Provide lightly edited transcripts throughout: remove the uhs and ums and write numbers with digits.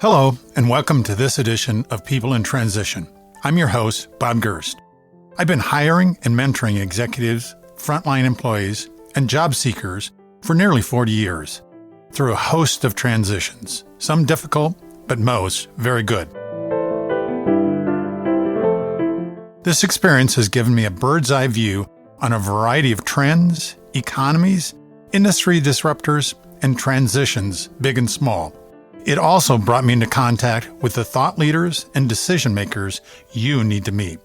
Hello, and welcome to this edition of People in Transition. I'm your host, Bob Gerst. I've been hiring and mentoring executives, frontline employees, and job seekers for nearly 40 years through a host of transitions, some difficult, but most very good. This experience has given me a bird's eye view on a variety of trends, economies, industry disruptors, and transitions, big and small. It also brought me into contact with the thought leaders and decision makers you need to meet.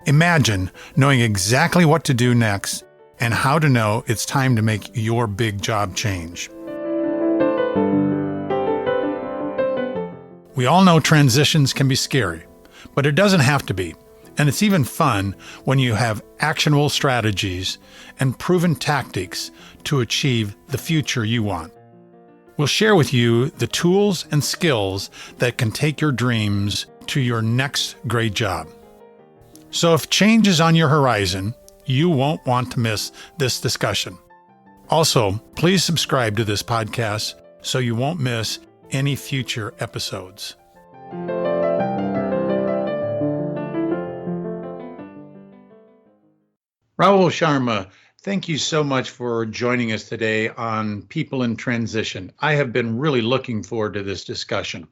Imagine knowing exactly what to do next and how to know it's time to make your big job change. We all know transitions can be scary, but it doesn't have to be. And it's even fun when you have actionable strategies and proven tactics to achieve the future you want. We'll share with you the tools and skills that can take your dreams to your next great job. So if change is on your horizon, you won't want to miss this discussion. Also, please subscribe to this podcast so you won't miss any future episodes. Rahul Sharma, thank you so much for joining us today on People in Transition. I have been really looking forward to this discussion.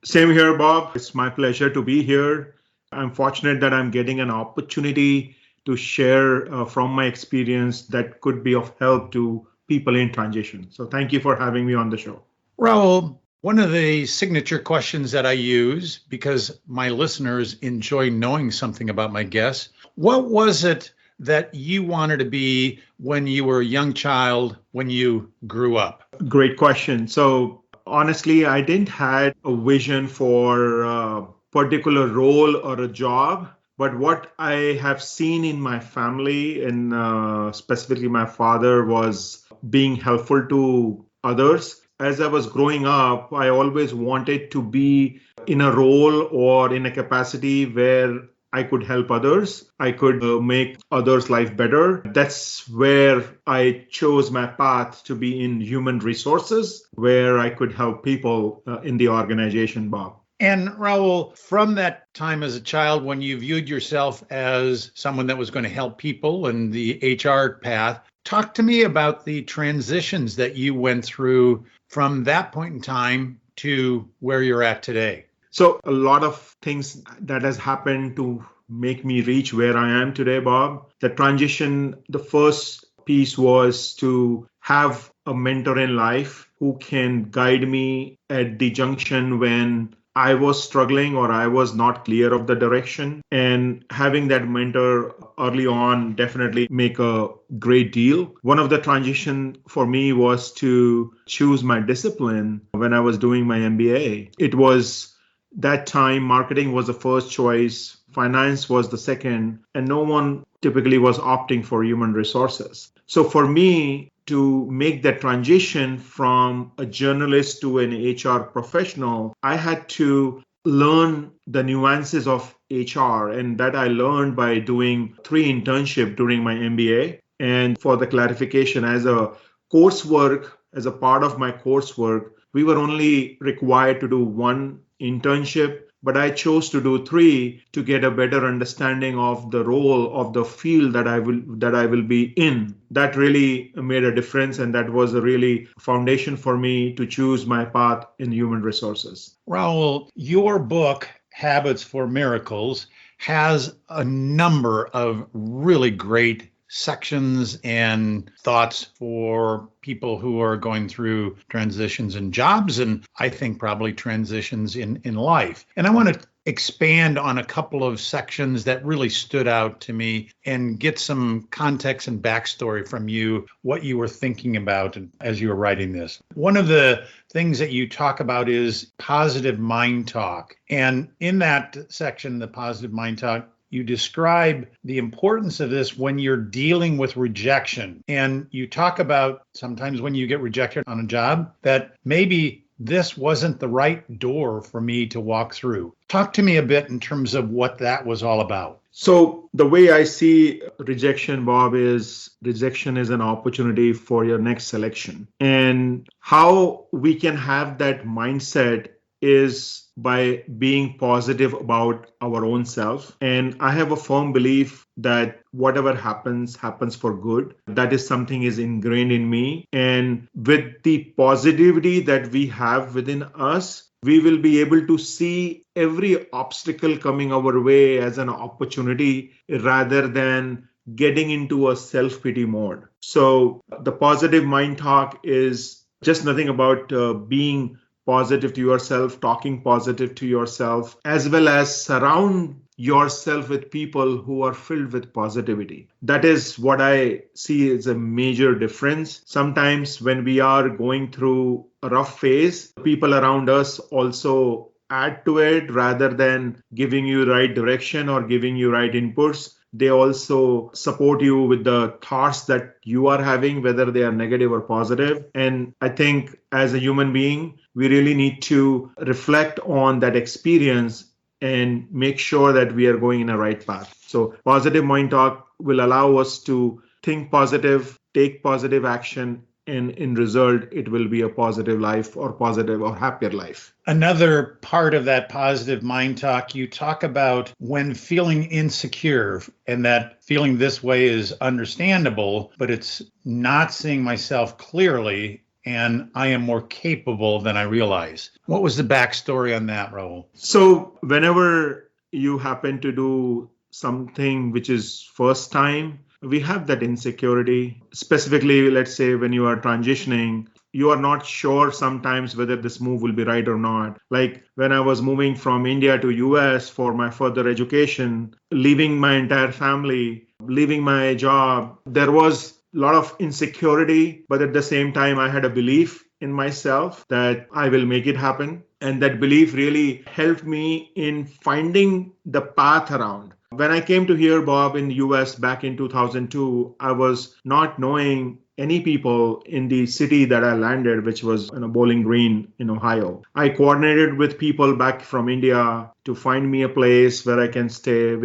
Same here, Bob. It's my pleasure to be here. I'm fortunate that I'm getting an opportunity to share from my experience that could be of help to people in transition. So thank you for having me on the show. Rahul, one of the signature questions that I use, because my listeners enjoy knowing something about my guests, what was it that you wanted to be when you were a young child, when you grew up? Great question. So honestly, I didn't have a vision for a particular role or a job, but what I have seen in my family and specifically my father was being helpful to others. As I was growing up, I always wanted to be in a role or in a capacity where I could help others. I could make others' life better. That's where I chose my path to be in human resources, where I could help people in the organization, Bob. And Rahul, from that time as a child, when you viewed yourself as someone that was going to help people in the HR path, talk to me about the transitions that you went through from that point in time to where you're at today. So a lot of things that has happened to make me reach where I am today, Bob. The transition, the first piece was to have a mentor in life who can guide me at the junction when I was struggling or I was not clear of the direction. And having that mentor early on definitely make a great deal. One of the transition for me was to choose my discipline when I was doing my MBA. It was that time marketing was the first choice, finance was the second, and no one typically was opting for human resources. So for me to make that transition from a journalist to an HR professional, I had to learn the nuances of HR, and that I learned by doing 3 internships during my MBA. And for the clarification, as a part of my coursework, we were only required to do 1 internship, but I chose to do 3 to get a better understanding of the role of the field that I will be in. That really made a difference, and that was a really foundation for me to choose my path in human resources. Rahul, your book, Habits for Miracles, has a number of really great sections and thoughts for people who are going through transitions in jobs, and I think probably transitions in life. And I want to expand on a couple of sections that really stood out to me and get some context and backstory from you, what you were thinking about as you were writing this. One of the things that you talk about is positive mind talk. And in that section, the positive mind talk, you describe the importance of this when you're dealing with rejection. And you talk about sometimes when you get rejected on a job that maybe this wasn't the right door for me to walk through. Talk to me a bit in terms of what that was all about. So the way I see rejection, Bob, is rejection is an opportunity for your next selection. And how we can have that mindset is by being positive about our own self. And I have a firm belief that whatever happens for good. That is something is ingrained in me. And with the positivity that we have within us, we will be able to see every obstacle coming our way as an opportunity rather than getting into a self-pity mode. So the positive mind talk is just nothing about being positive to yourself, talking positive to yourself, as well as surround yourself with people who are filled with positivity. That is what I see as a major difference. Sometimes when we are going through a rough phase, people around us also add to it rather than giving you right direction or giving you right inputs. They also support you with the thoughts that you are having, whether they are negative or positive. And I think as a human being, we really need to reflect on that experience and make sure that we are going in a right path. So positive mind talk will allow us to think positive, take positive action, and in result, it will be a positive life or positive or happier life. Another part of that positive mind talk, you talk about when feeling insecure, and that feeling this way is understandable, but it's not seeing myself clearly, and I am more capable than I realize. What was the backstory on that, Rahul? So whenever you happen to do something which is first time, we have that insecurity. Specifically, let's say when you are transitioning, you are not sure sometimes whether this move will be right or not. Like when I was moving from India to US for my further education, leaving my entire family, leaving my job, there was a lot of insecurity, but at the same time, I had a belief in myself that I will make it happen. And that belief really helped me in finding the path around. When I came to here, Bob, in the US back in 2002, I was not knowing any people in the city that I landed, which was in a Bowling Green in Ohio. I coordinated with people back from India to find me a place where I can stay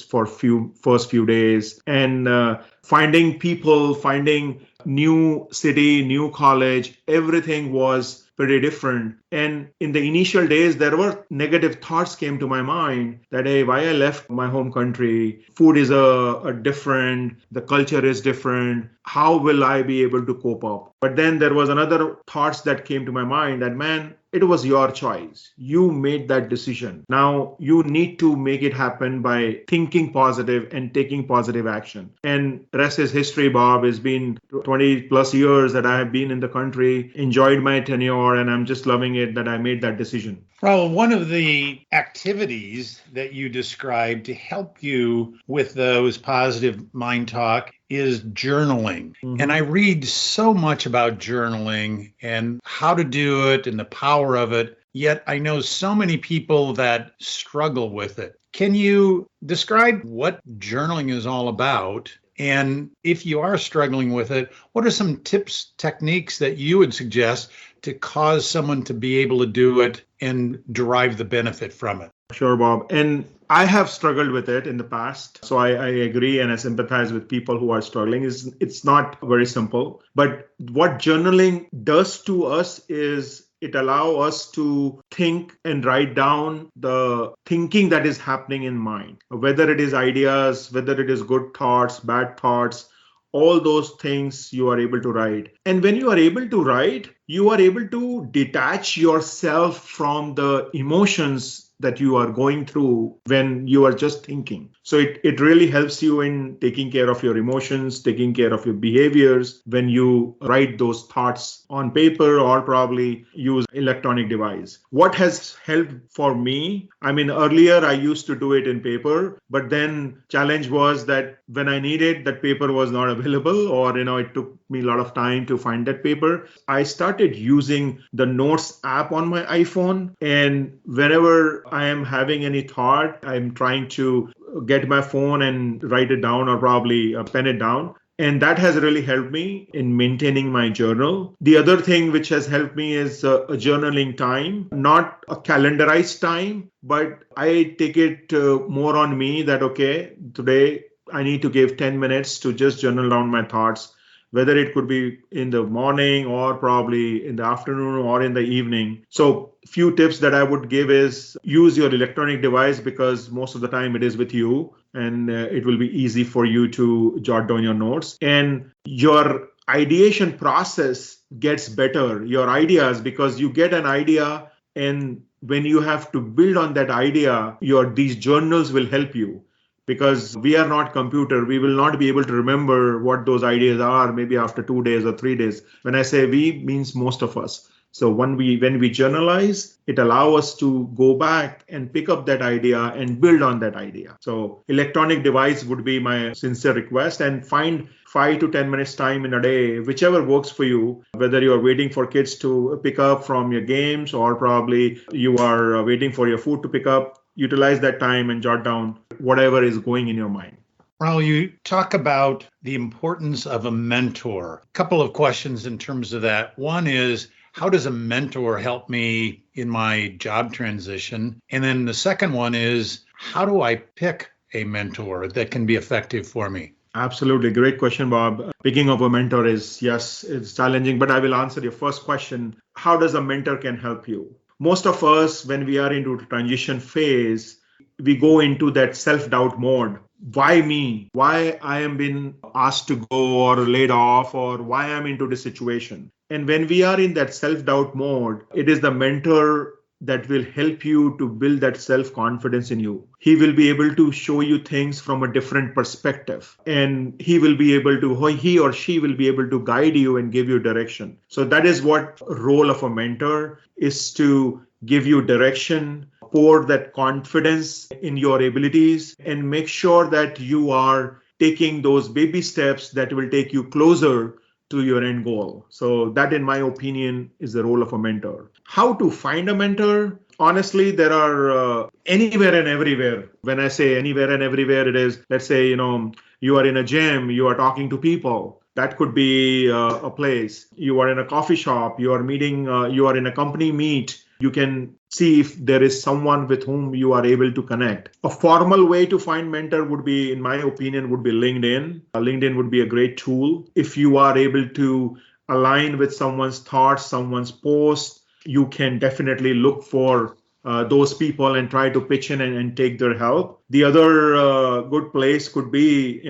for first few days, and finding people, finding new city, new college, everything was pretty different. And in the initial days, there were negative thoughts came to my mind that, hey, why I left my home country? Food is a different, the culture is different. How will I be able to cope up? But then there was another thoughts that came to my mind that, man, it was your choice. You made that decision. Now you need to make it happen by thinking positive and taking positive action. And rest is history, Bob. It's been 20 plus years that I have been in the country, enjoyed my tenure, and I'm just loving it that I made that decision. Well, one of the activities that you described to help you with those positive mind talk is journaling. Mm-hmm. And I read so much about journaling and how to do it and the power of it. Yet I know so many people that struggle with it. Can you describe what journaling is all about? And if you are struggling with it, what are some tips, techniques that you would suggest to cause someone to be able to do it and derive the benefit from it? Sure, Bob. And I have struggled with it in the past. So I agree and I sympathize with people who are struggling. It's not very simple. But what journaling does to us is it allows us to think and write down the thinking that is happening in mind, whether it is ideas, whether it is good thoughts, bad thoughts, all those things you are able to write. And when you are able to write, you are able to detach yourself from the emotions that you are going through when you are just thinking. So it really helps you in taking care of your emotions, taking care of your behaviors when you write those thoughts on paper or probably use electronic device. What has helped for me, I mean, earlier I used to do it in paper, but then challenge was that when I needed that paper was not available, or, it took me a lot of time to find that paper. I started using the Notes app on my iPhone. And whenever I am having any thought, I'm trying to get my phone and write it down or probably pen it down. And that has really helped me in maintaining my journal. The other thing which has helped me is a journaling time, not a calendarized time, but I take it more on me that, okay, today I need to give 10 minutes to just journal down my thoughts. whether it could be in the morning or probably in the afternoon or in the evening. So few tips that I would give is use your electronic device because most of the time it is with you and it will be easy for you to jot down your notes. And your ideation process gets better, your ideas, because you get an idea and when you have to build on that idea, these journals will help you because we are not computer. We will not be able to remember what those ideas are maybe after 2 days or 3 days. When I say we, means most of us. So when we journalize, it allows us to go back and pick up that idea and build on that idea. So electronic device would be my sincere request, and find 5 to 10 minutes time in a day, whichever works for you, whether you're waiting for kids to pick up from your games or probably you are waiting for your food to pick up. Utilize that time and jot down whatever is going in your mind. Rahul, you talk about the importance of a mentor. A couple of questions in terms of that. One is, how does a mentor help me in my job transition? And then the second one is, how do I pick a mentor that can be effective for me? Absolutely. Great question, Bob. Picking up a mentor is, yes, it's challenging, but I will answer your first question. How does a mentor can help you? Most of us, when we are into the transition phase, we go into that self-doubt mode. Why me? Why I am being asked to go or laid off, or why I'm into this situation? And when we are in that self-doubt mode, it is the mentor that will help you to build that self-confidence in you. He will be able to show you things from a different perspective, and he or she will be able to guide you and give you direction. So that is what role of a mentor is, to give you direction, pour that confidence in your abilities, and make sure that you are taking those baby steps that will take you closer to your end goal. So that, in my opinion, is the role of a mentor. How to find a mentor? Honestly, there are anywhere and everywhere. When I say anywhere and everywhere, it is, let's say, you are in a gym, you are talking to people. That could be a place. You are in a coffee shop, you are meeting, you are in a company meet. You can see if there is someone with whom you are able to connect. A formal way to find mentor would be, in my opinion, would be LinkedIn. LinkedIn would be a great tool. If you are able to align with someone's thoughts, someone's post, you can definitely look for those people and try to pitch in and take their help. The other good place could be,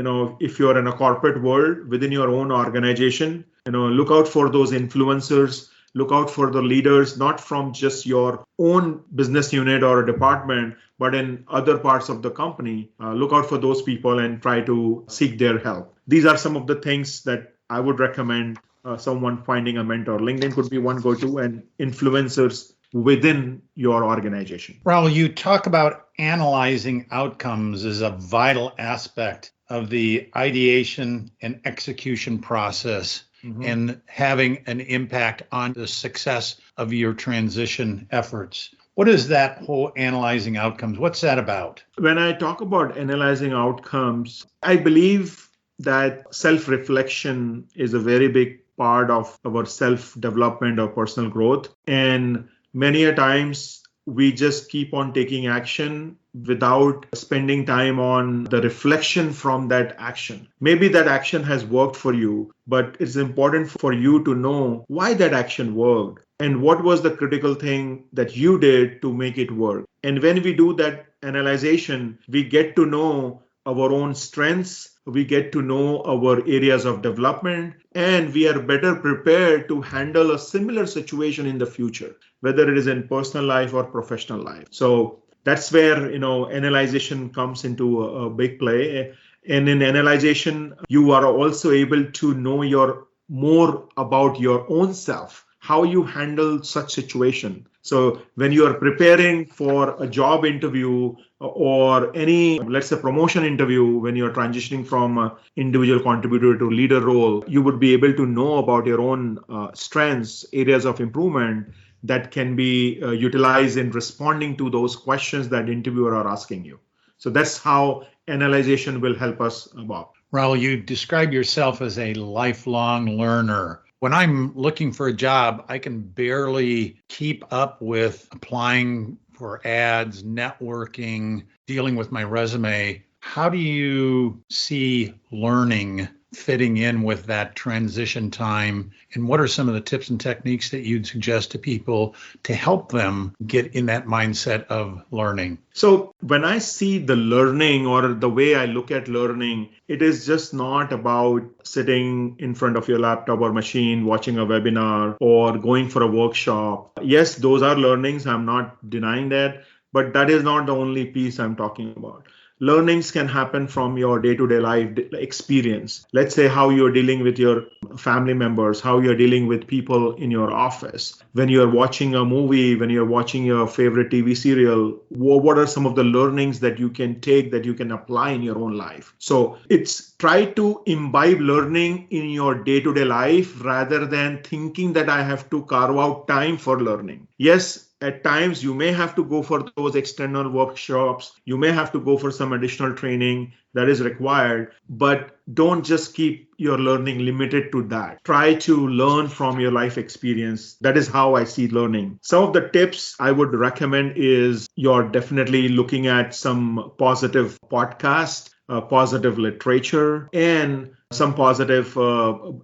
if you're in a corporate world within your own organization, look out for those influencers. Look out for the leaders, not from just your own business unit or a department, but in other parts of the company. Look out for those people and try to seek their help. These are some of the things that I would recommend someone finding a mentor. LinkedIn could be one go-to, and influencers within your organization. Rahul, you talk about analyzing outcomes as a vital aspect of the ideation and execution process. Mm-hmm. And having an impact on the success of your transition efforts. What is that whole analyzing outcomes? What's that about? When I talk about analyzing outcomes, I believe that self-reflection is a very big part of our self-development or personal growth. And many a times we just keep on taking action without spending time on the reflection from that action. Maybe that action has worked for you, but it's important for you to know why that action worked and what was the critical thing that you did to make it work. And when we do that analyzation, we get to know our own strengths, we get to know our areas of development, and we are better prepared to handle a similar situation in the future, whether it is in personal life or professional life. So that's where, analyzation comes into a big play. And in analyzation, you are also able to know more about your own self, how you handle such situation. So when you are preparing for a job interview or any, let's say, promotion interview, when you're transitioning from individual contributor to leader role, you would be able to know about your own strengths, areas of improvement that can be utilized in responding to those questions that interviewer are asking you. So that's how analyzation will help us, Bob. Rahul, you describe yourself as a lifelong learner. When I'm looking for a job, I can barely keep up with applying for ads, networking, dealing with my resume. How do you see learning fitting in with that transition time? And what are some of the tips and techniques that you'd suggest to people to help them get in that mindset of learning? So when I see the learning or the way I look at learning, it is just not about sitting in front of your laptop or machine, watching a webinar or going for a workshop. Yes, those are learnings. I'm not denying that, but that is not the only piece I'm talking about. Learnings can happen from your day-to-day life experience. Let's say how you're dealing with your family members, how you're dealing with people in your office. When you're watching a movie, when you're watching your favorite TV serial, what are some of the learnings that you can take that you can apply in your own life? So it's try to imbibe learning in your day-to-day life rather than thinking that I have to carve out time for learning. Yes, at times, you may have to go for those external workshops. You may have to go for some additional training that is required, but don't just keep your learning limited to that. Try to learn from your life experience. That is how I see learning. Some of the tips I would recommend is you're definitely looking at some positive podcasts, positive literature, and some positive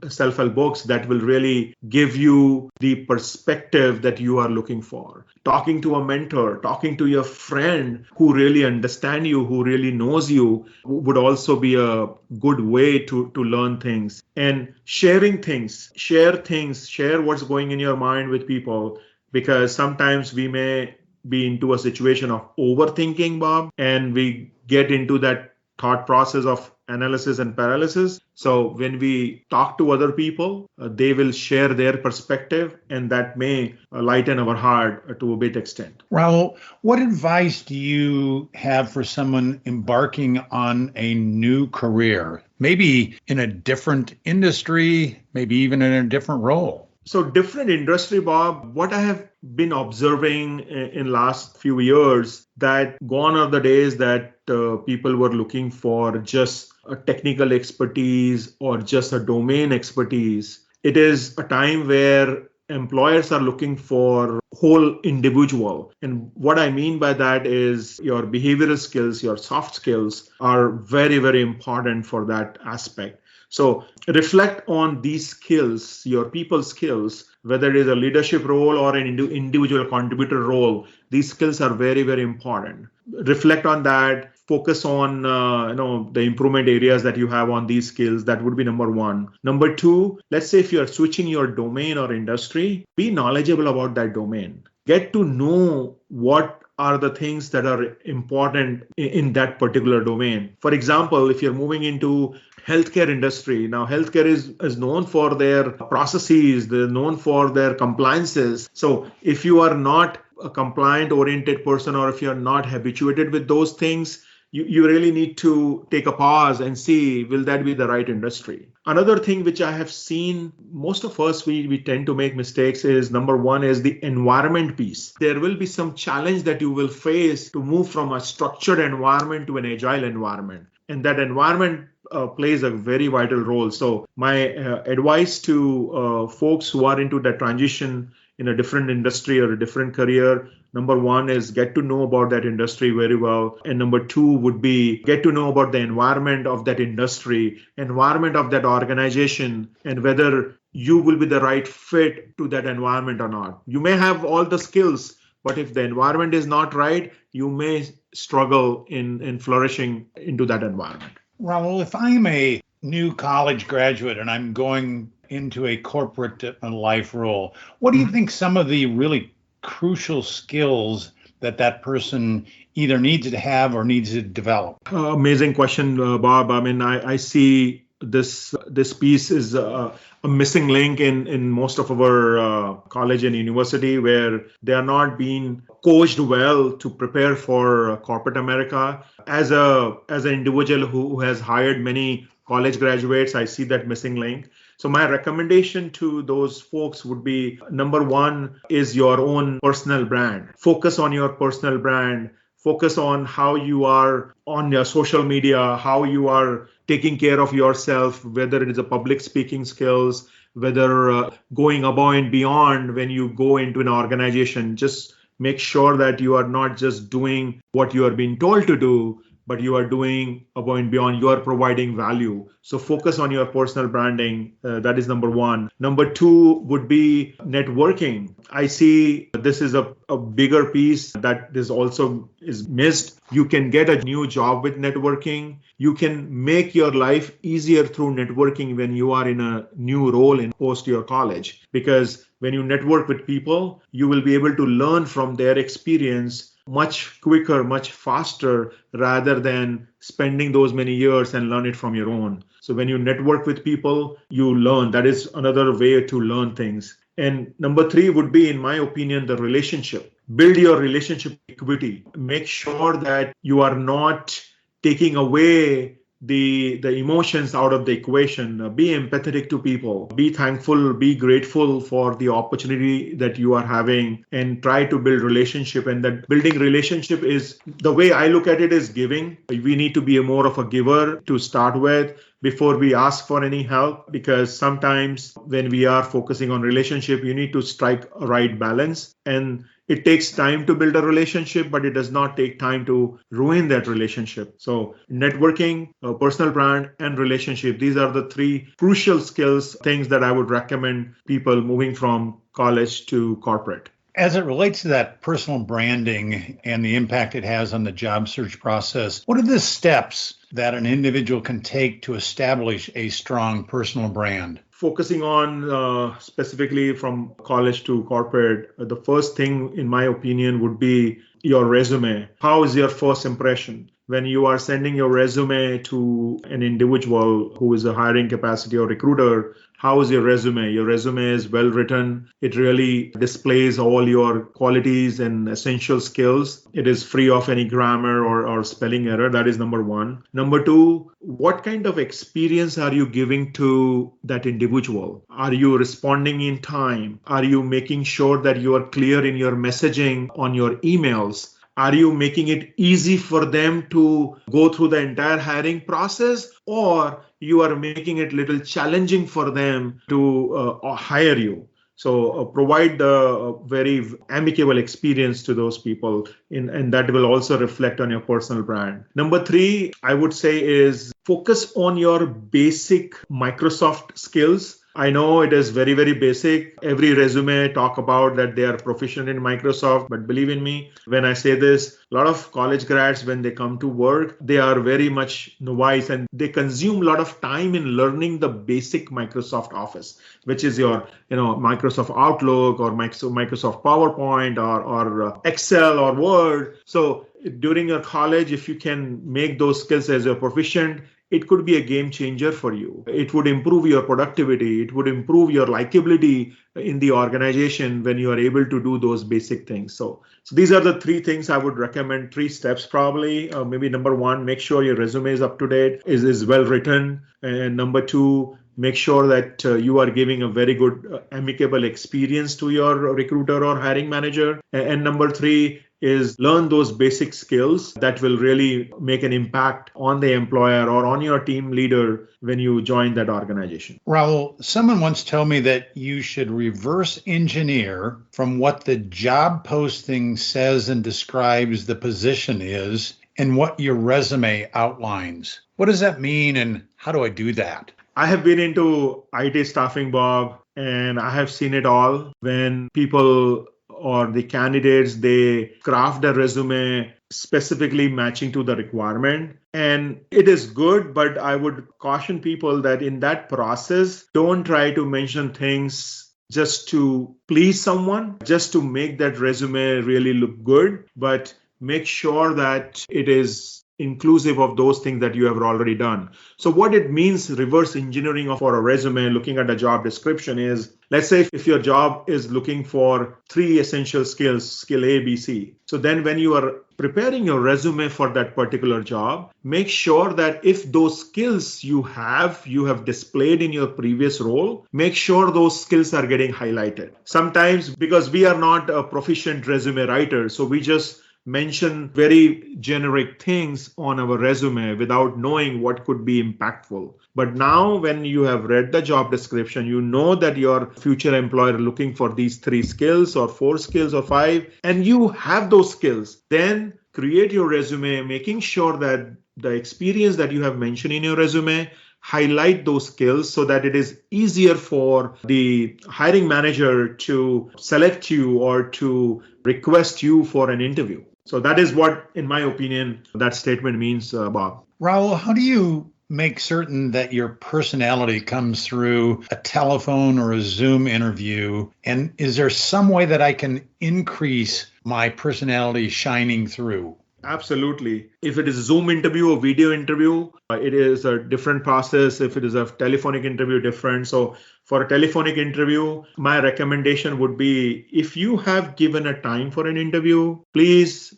self-help books that will really give you the perspective that you are looking for. Talking to a mentor, talking to your friend who really understands you, who really knows you, would also be a good way to learn things. And sharing things, share what's going in your mind with people, because sometimes we may be into a situation of overthinking, Bob, and we get into that thought process of analysis and paralysis. So when we talk to other people, they will share their perspective, and that may lighten our heart to a bit extent. Rahul, what advice do you have for someone embarking on a new career, maybe in a different industry, maybe even in a different role? So different industry, Bob, what I have been observing in last few years, that gone are the days that people were looking for just a technical expertise or just a domain expertise. It is a time where employers are looking for whole individual. And what I mean by that is your behavioral skills, your soft skills are very, very important for that aspect. So reflect on these skills, your people skills, whether it is a leadership role or an individual contributor role. These skills are very, very important. Reflect on that. Focus on the improvement areas that you have on these skills. That would be number one. Number two, let's say if you're switching your domain or industry, be knowledgeable about that domain. Get to know what are the things that are important in that particular domain. For example, if you're moving into healthcare industry, now healthcare is known for their processes, they're known for their compliances. So if you are not a compliant oriented person, or if you're not habituated with those things, you really need to take a pause and see, will that be the right industry? Another thing which I have seen, most of us, we tend to make mistakes is, number one is the environment piece. There will be some challenge that you will face to move from a structured environment to an agile environment. And that environment plays a very vital role. So my advice to folks who are into that transition in a different industry or a different career, number one is get to know about that industry very well. And number two would be get to know about the environment of that industry, environment of that organization, and whether you will be the right fit to that environment or not. You may have all the skills, but if the environment is not right, you may struggle in flourishing into that environment. Rahul, if I'm a new college graduate and I'm going into a corporate life role, what do you think some of the really crucial skills that person either needs to have or needs to develop? Amazing question, Bob. I mean, I see this piece is a missing link in most of our college and university, where they are not being coached well to prepare for corporate America. As an individual who has hired many college graduates, I see that missing link. So my recommendation to those folks would be, number one is your own personal brand. Focus on your personal brand. Focus on how you are on your social media, how you are taking care of yourself, whether it is a public speaking skills, whether going above and beyond when you go into an organization. Just make sure that you are not just doing what you are being told to do, but you are doing above and beyond. You are providing value. So focus on your personal branding. That is number one. Number two would be networking. I see this is a bigger piece that is also is missed. You can get a new job with networking. You can make your life easier through networking when you are in a new role in post your college, because when you network with people, you will be able to learn from their experience much quicker, much faster, rather than spending those many years and learn it from your own. So when you network with people, you learn. That is another way to learn things. And number three would be, in my opinion, the relationship. Build your relationship equity. Make sure that you are not taking away the emotions out of the equation. Be empathetic to people. Be thankful, be grateful for the opportunity that you are having, and try to build relationship. And that building relationship is, the way I look at it, is giving. We need to be more of a giver to start with before we ask for any help, because sometimes when we are focusing on relationship, you need to strike a right balance. And it takes time to build a relationship, but it does not take time to ruin that relationship. So networking, personal brand, and relationship, these are the three crucial skills, things that I would recommend people moving from college to corporate. As it relates to that personal branding and the impact it has on the job search process, what are the steps that an individual can take to establish a strong personal brand? Focusing on specifically from college to corporate, the first thing, in my opinion, would be your resume. How is your first impression? When you are sending your resume to an individual who is a hiring capacity or recruiter, how is your resume? Your resume is well written. It really displays all your qualities and essential skills. It is free of any grammar or spelling error. That is number one. Number two, what kind of experience are you giving to that individual? Are you responding in time? Are you making sure that you are clear in your messaging on your emails? Are you making it easy for them to go through the entire hiring process, or you are making it a little challenging for them to hire you? So provide the very amicable experience to those people, and that will also reflect on your personal brand. Number three, I would say, is focus on your basic Microsoft skills. I know it is very, very basic. Every resume talk about that they are proficient in Microsoft, but believe in me, when I say this, a lot of college grads, when they come to work, they are very much novice, and they consume a lot of time in learning the basic Microsoft Office, which is your, Microsoft Outlook or Microsoft PowerPoint or Excel or Word. So during your college, if you can make those skills as you're proficient, it could be a game changer for you. It would improve your productivity. It would improve your likability in the organization when you are able to do those basic things. So these are the three things I would recommend, three steps probably. Maybe number one, make sure your resume is up to date, is well written. And number two, make sure that you are giving a very good amicable experience to your recruiter or hiring manager. And number three is learn those basic skills that will really make an impact on the employer or on your team leader when you join that organization. Rahul, someone once told me that you should reverse engineer from what the job posting says and describes the position is and what your resume outlines. What does that mean, and how do I do that? I have been into IT staffing, Bob, and I have seen it all. When people or the candidates, they craft a resume specifically matching to the requirement. And it is good, but I would caution people that in that process, don't try to mention things just to please someone, just to make that resume really look good, but make sure that it is inclusive of those things that you have already done. So what it means, reverse engineering for a resume, looking at a job description, is, let's say if your job is looking for three essential skills, skill A, B, C. So then when you are preparing your resume for that particular job, make sure that if those skills you have displayed in your previous role, make sure those skills are getting highlighted. Sometimes, because we are not a proficient resume writer, so we just mention very generic things on our resume without knowing what could be impactful. But now when you have read the job description, you know that your future employer looking for these three skills or four skills or five, and you have those skills, then create your resume, making sure that the experience that you have mentioned in your resume highlight those skills so that it is easier for the hiring manager to select you or to request you for an interview. So that is what, in my opinion, that statement means, Bob. Rahul, how do you make certain that your personality comes through a telephone or a Zoom interview? And is there some way that I can increase my personality shining through? Absolutely. If it is a Zoom interview or video interview, it is a different process. If it is a telephonic interview, different. So for a telephonic interview, my recommendation would be if you have given a time for an interview, please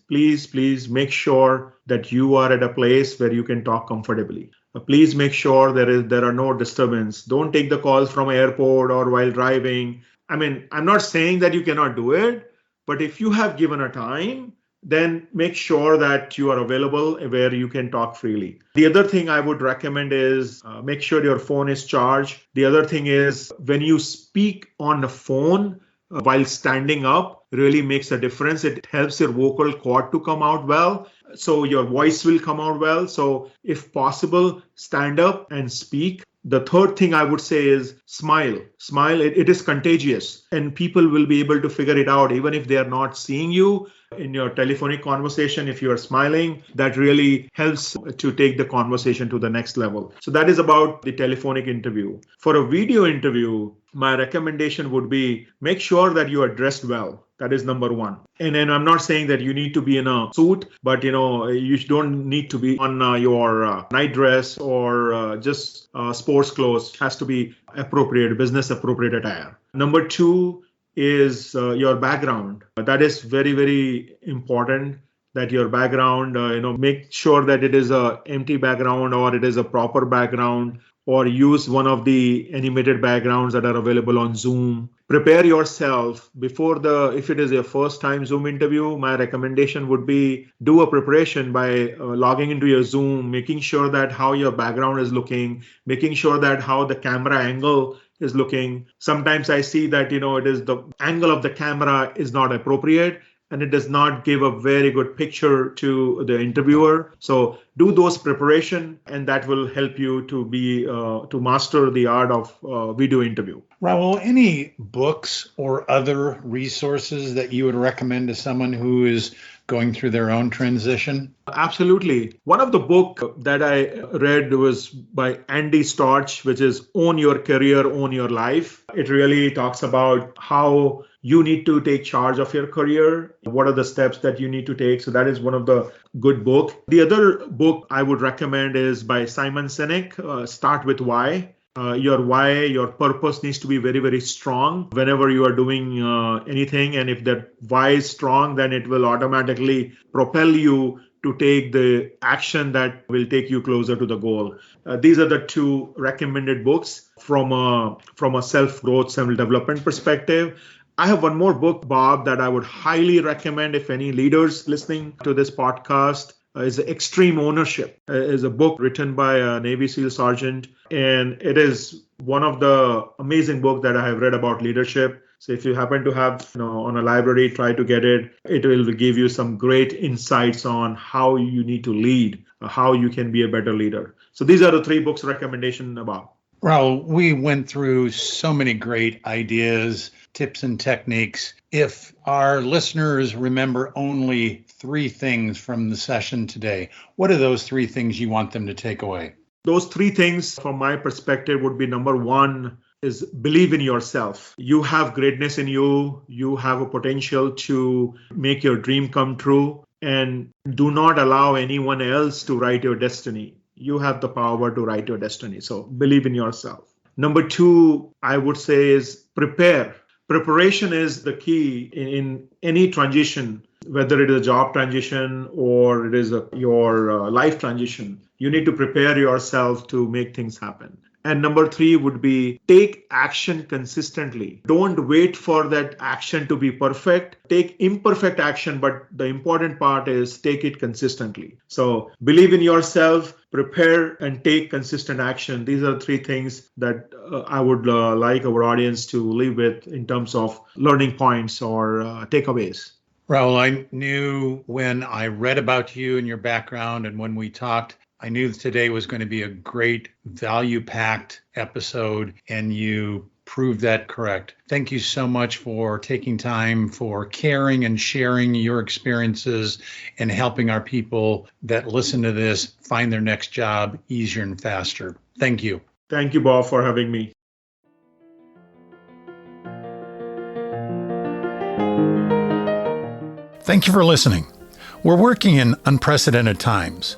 make sure that you are at a place where you can talk comfortably. Please make sure there are no disturbance. Don't take the calls from airport or while driving. I mean, I'm not saying that you cannot do it, but if you have given a time, then make sure that you are available where you can talk freely. The other thing I would recommend is make sure your phone is charged. The other thing is when you speak on the phone while standing up, really makes a difference. It helps your vocal cord to come out well. So your voice will come out well. So if possible, stand up and speak. The third thing I would say is smile. Smile, it is contagious and people will be able to figure it out even if they are not seeing you. In your telephonic conversation, if you are smiling, that really helps to take the conversation to the next level. So that is about the telephonic interview. For a video interview, my recommendation would be make sure that you are dressed well. That is number one. And then I'm not saying that you need to be in a suit, but you don't need to be on your night dress or just sports clothes. It has to be appropriate, business appropriate attire. Number two is your background. That is very, very important that your background, make sure that it is a empty background or it is a proper background, or use one of the animated backgrounds that are available on Zoom. Prepare yourself before if it is your first time Zoom interview, my recommendation would be do a preparation by logging into your Zoom, making sure that how your background is looking, making sure that how the camera angle is looking. Sometimes I see that, it is the angle of the camera is not appropriate and it does not give a very good picture to the interviewer. So do those preparation and that will help you to master the art of video interview. Rahul, any books or other resources that you would recommend to someone who is going through their own transition? Absolutely. One of the book that I read was by Andy Storch, which is Own Your Career, Own Your Life. It really talks about how you need to take charge of your career. What are the steps that you need to take? So that is one of the good book. The other book I would recommend is by Simon Sinek, Start With Why. Your why, your purpose needs to be very, very strong whenever you are doing anything. And if that why is strong, then it will automatically propel you to take the action that will take you closer to the goal. These are the two recommended books from a self-growth, self-development perspective. I have one more book, Bob, that I would highly recommend if any leaders listening to this podcast. Is Extreme Ownership. Is a book written by a Navy SEAL sergeant, and it is one of the amazing books that I have read about leadership. So if you happen to have on a library, try to get it. It will give you some great insights on how you need to lead, how you can be a better leader. So these are the three books recommendation about. Rahul, we went through so many great ideas, tips and techniques. If our listeners remember only three things from the session today, what are those three things you want them to take away? Those three things from my perspective would be number one is believe in yourself. You have greatness in you. You have a potential to make your dream come true, and do not allow anyone else to write your destiny. You have the power to write your destiny. So believe in yourself. Number two, I would say is prepare. Preparation is the key in any transition, whether it is a job transition or it is your life transition. You need to prepare yourself to make things happen. And number three would be take action consistently. Don't wait for that action to be perfect. Take imperfect action, but the important part is take it consistently. So believe in yourself, prepare, and take consistent action. These are three things that I would like our audience to leave with in terms of learning points or takeaways. Rahul, I knew when I read about you and your background and when we talked, I knew that today was going to be a great value packed episode, and you proved that correct. Thank you so much for taking time for caring and sharing your experiences and helping our people that listen to this find their next job easier and faster. Thank you. Thank you, Bob, for having me. Thank you for listening. We're working in unprecedented times.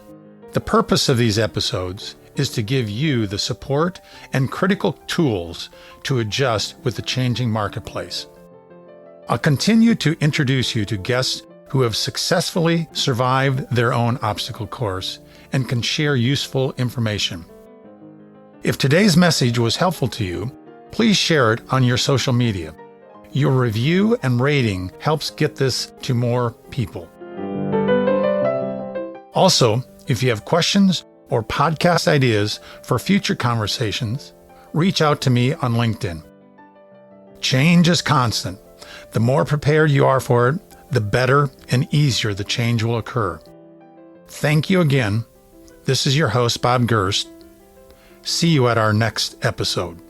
The purpose of these episodes is to give you the support and critical tools to adjust with the changing marketplace. I'll continue to introduce you to guests who have successfully survived their own obstacle course and can share useful information. If today's message was helpful to you, please share it on your social media. Your review and rating helps get this to more people. Also, if you have questions or podcast ideas for future conversations, reach out to me on LinkedIn. Change is constant. The more prepared you are for it, the better and easier the change will occur. Thank you again. This is your host, Bob Gerst. See you at our next episode.